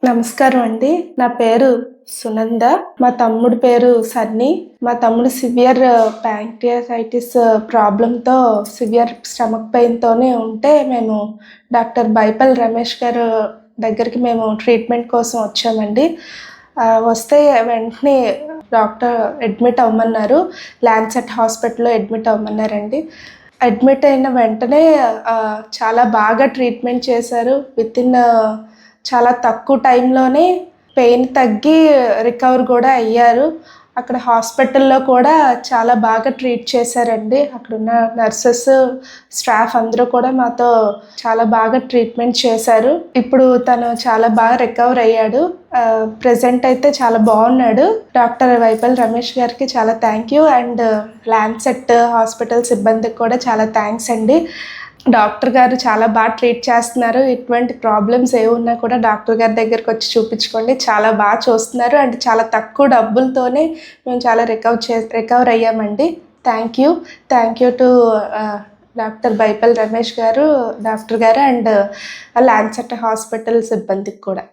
నమస్కారం అండి. నా పేరు సునంద. మా తమ్ముడి పేరు సన్నీ. మా తమ్ముడు సివియర్ ప్యాంక్రియాసైటిస్ ప్రాబ్లమ్‌తో సివియర్ స్టమక్ పెయిన్‌తోనే ఉంటే మేము డాక్టర్ బైపల్ రమేష్ గారు దగ్గరికి మేము ట్రీట్మెంట్ కోసం వచ్చామండి. వస్తే వెంటనే డాక్టర్ అడ్మిట్ అవ్వమన్నారు. లాన్సెట్ హాస్పిటల్‌లో అడ్మిట్ అవ్వమన్నారండి. అడ్మిట్ అయిన వెంటనే చాలా బాగా ట్రీట్మెంట్ చేశారు. వితిన్ చాలా తక్కువ టైంలోనే పెయిన్ తగ్గి రికవర్ కూడా అయ్యారు. అక్కడ హాస్పిటల్‌లో కూడా చాలా బాగా ట్రీట్ చేశారండి. అక్కడున్న నర్సెస్, స్టాఫ్ అందరూ కూడా మాతో చాలా బాగా ట్రీట్మెంట్ చేశారు. ఇప్పుడు తను చాలా బాగా రికవర్ అయ్యాడు. ప్రెజెంట్ అయితే చాలా బాగున్నాడు. డాక్టర్ వైపల్ రమేష్ గారికి చాలా thank you. And Lancet hospital సిబ్బందికి కూడా చాలా థ్యాంక్స్ అండి. డాక్టర్ గారు చాలా బాగా ట్రీట్ చేస్తున్నారు. ఎటువంటి ప్రాబ్లమ్స్ ఏమున్నా కూడా డాక్టర్ గారి దగ్గరికి వచ్చి చూపించుకోండి. చాలా బాగా చూస్తున్నారు. అండ్ చాలా తక్కువ డబ్బులతోనే మేము చాలా రికవర్ అయ్యామండి. Thank you to doctor Baipal Ramesh garu, doctor గారు అండ్ లాన్సెట్ హాస్పిటల్ సిబ్బందికి కూడా.